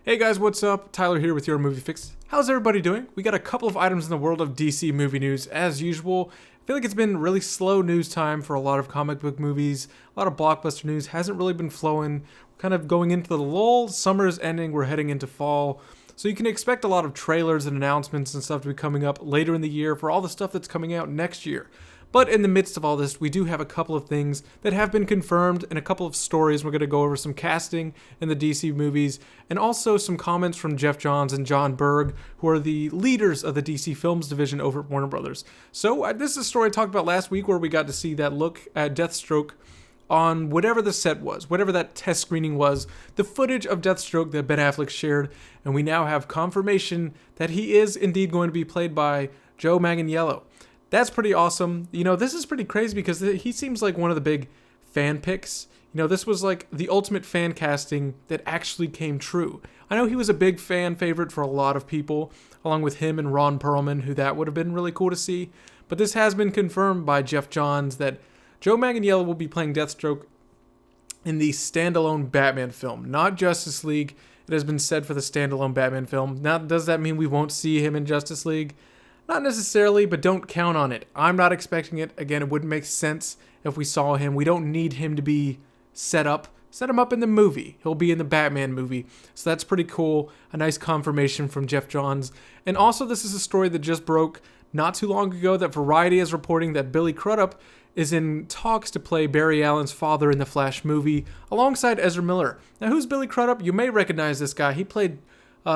Hey guys, what's up? Tyler here with your Movie Fix. How's everybody doing? We got a couple of items in the world of DC movie news as usual. I feel like it's been really slow news time for a lot of comic book movies. A lot of blockbuster news hasn't really been flowing. We're kind of going into the lull. Summer's ending. We're heading into fall. So you can expect a lot of trailers and announcements and stuff to be coming up later in the year for all the stuff that's coming out next year. But in the midst of all this, we do have a couple of things that have been confirmed and a couple of stories. We're going to go over some casting in the DC movies and also some comments from Geoff Johns and John Berg, who are the leaders of the DC Films division over at Warner Brothers. So this is a story I talked about last week where we got to see that look at Deathstroke on whatever the set was, whatever that test screening was, the footage of Deathstroke that Ben Affleck shared, and we now have confirmation that he is indeed going to be played by Joe Manganiello. That's pretty awesome. You know, this is pretty crazy because he seems like one of the big fan picks. You know, this was like the ultimate fan casting that actually came true. I know he was a big fan favorite for a lot of people, along with him and Ron Perlman, who that would have been really cool to see. But this has been confirmed by Geoff Johns that Joe Manganiello will be playing Deathstroke in the standalone Batman film, not Justice League. It has been said for the standalone Batman film. Now, does that mean we won't see him in Justice League? Not necessarily, but don't count on it. I'm not expecting it. Again, it wouldn't make sense if we saw him. We don't need him to be set up. Set him up in the movie. He'll be in the Batman movie. So that's pretty cool. A nice confirmation from Geoff Johns. And also, this is a story that just broke not too long ago that Variety is reporting that Billy Crudup is in talks to play Barry Allen's father in the Flash movie alongside Ezra Miller. Now, who's Billy Crudup? You may recognize this guy. He played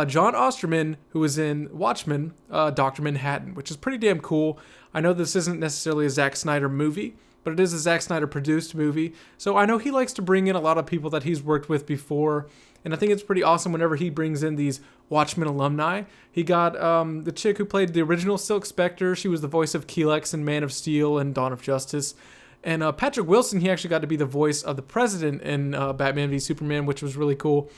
John Osterman, who was in Watchmen, Dr. Manhattan, which is pretty damn cool. I know this isn't necessarily a Zack Snyder movie, but it is a Zack Snyder produced movie. So I know he likes to bring in a lot of people that he's worked with before. And I think it's pretty awesome whenever he brings in these Watchmen alumni. He got the chick who played the original Silk Spectre. She was the voice of Kelex in Man of Steel and Dawn of Justice. And Patrick Wilson, he actually got to be the voice of the President in Batman v Superman, which was really cool.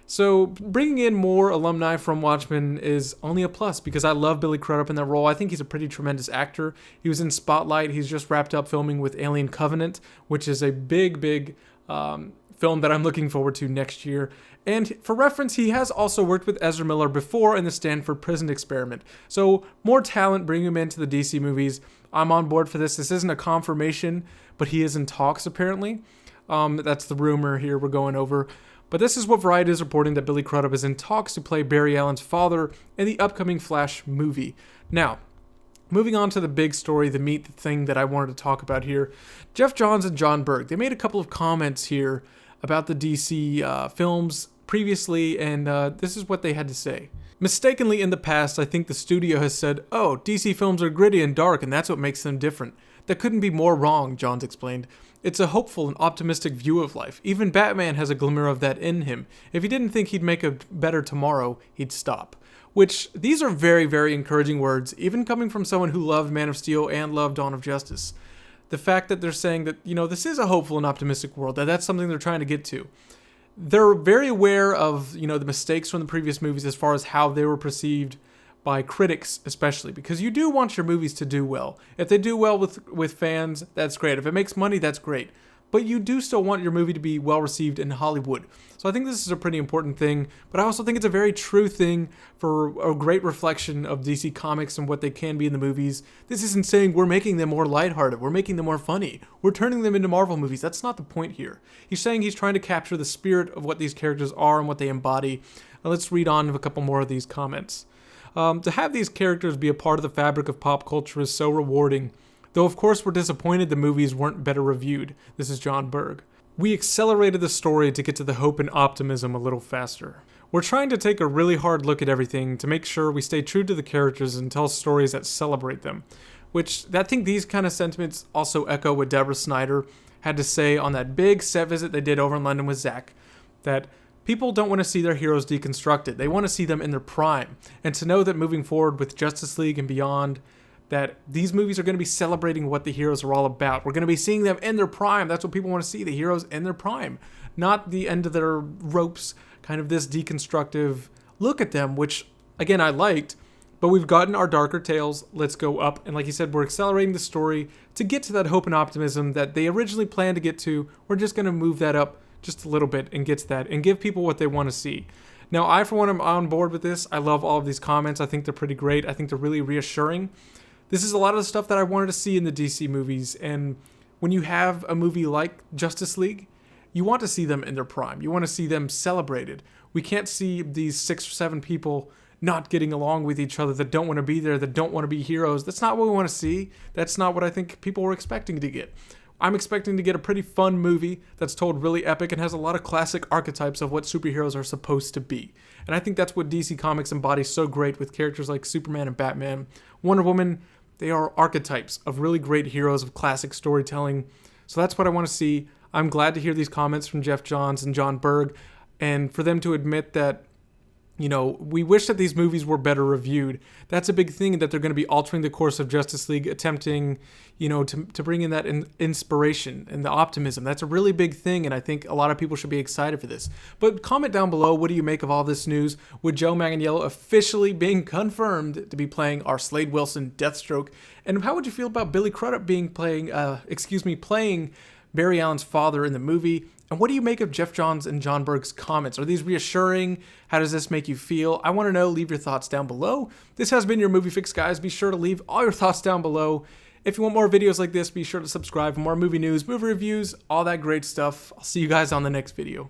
So bringing in more alumni from Watchmen is only a plus because I love Billy Crudup in that role. I think he's a pretty tremendous actor. He was in Spotlight. He's just wrapped up filming with Alien Covenant, which is a big film that I'm looking forward to next year. And for reference, he has also worked with Ezra Miller before in the Stanford Prison Experiment. So more talent, bring him into the DC movies. I'm on board for this. This isn't a confirmation, but he is in talks apparently. That's the rumor here we're going over. But this is what Variety is reporting, that Billy Crudup is in talks to play Barry Allen's father in the upcoming Flash movie. Now, moving on to the big story, the meat thing that I wanted to talk about here. Geoff Johns and John Berg, they made a couple of comments here about the DC films previously, and this is what they had to say. Mistakenly in the past, I think the studio has said, oh, DC films are gritty and dark, and that's what makes them different. That couldn't be more wrong, Johns explained. It's a hopeful and optimistic view of life. Even Batman has a glimmer of that in him. If he didn't think he'd make a better tomorrow, he'd stop. Which, these are very, very encouraging words, even coming from someone who loved Man of Steel and loved Dawn of Justice. The fact that they're saying that, you know, this is a hopeful and optimistic world, that's something they're trying to get to. They're very aware of, you know, the mistakes from the previous movies as far as how they were perceived by critics especially, because you do want your movies to do well. If they do well with fans, that's great. If it makes money, that's great. But you do still want your movie to be well received in Hollywood. So I think this is a pretty important thing, but I also think it's a very true thing for a great reflection of DC Comics and what they can be in the movies. This isn't saying we're making them more lighthearted, we're making them more funny, we're turning them into Marvel movies. That's not the point here. He's saying he's trying to capture the spirit of what these characters are and what they embody. Now let's read on a couple more of these comments. To have these characters be a part of the fabric of pop culture is so rewarding. Though of course we're disappointed the movies weren't better reviewed. This is John Berg. We accelerated the story to get to the hope and optimism a little faster. We're trying to take a really hard look at everything to make sure we stay true to the characters and tell stories that celebrate them. Which, I think these kind of sentiments also echo what Deborah Snyder had to say on that big set visit they did over in London with Zack. That people don't want to see their heroes deconstructed. They want to see them in their prime. And to know that moving forward with Justice League and beyond, that these movies are going to be celebrating what the heroes are all about. We're going to be seeing them in their prime. That's what people want to see, the heroes in their prime. Not the end of their ropes, kind of this deconstructive look at them, which, again, I liked. But we've gotten our darker tales. Let's go up. And like you said, we're accelerating the story to get to that hope and optimism that they originally planned to get to. We're just going to move that up just a little bit and get to that and give people what they want to see. Now, I, for one, am on board with this. I love all of these comments. I think they're pretty great. I think they're really reassuring. This is a lot of the stuff that I wanted to see in the DC movies. And when you have a movie like Justice League, you want to see them in their prime. You want to see them celebrated. We can't see these 6 or 7 people not getting along with each other, that don't want to be there, that don't want to be heroes. That's not what we want to see. That's not what I think people were expecting to get. I'm expecting to get a pretty fun movie that's told really epic and has a lot of classic archetypes of what superheroes are supposed to be. And I think that's what DC Comics embodies so great with characters like Superman and Batman. Wonder Woman, they are archetypes of really great heroes of classic storytelling. So that's what I want to see. I'm glad to hear these comments from Geoff Johns and John Berg, and for them to admit that, you know, we wish that these movies were better reviewed. That's a big thing, that they're going to be altering the course of Justice League, attempting, you know, to bring in that inspiration and the optimism. That's a really big thing, and I think a lot of people should be excited for this. But comment down below, what do you make of all this news? With Joe Manganiello officially being confirmed to be playing our Slade Wilson Deathstroke? And how would you feel about Billy Crudup playing Barry Allen's father in the movie? And what do you make of Geoff Johns and John Berg's comments? Are these reassuring? How does this make you feel? I want to know. Leave your thoughts down below. This has been your Movie Fix, guys. Be sure to leave all your thoughts down below. If you want more videos like this, be sure to subscribe for more movie news, movie reviews, all that great stuff. I'll see you guys on the next video.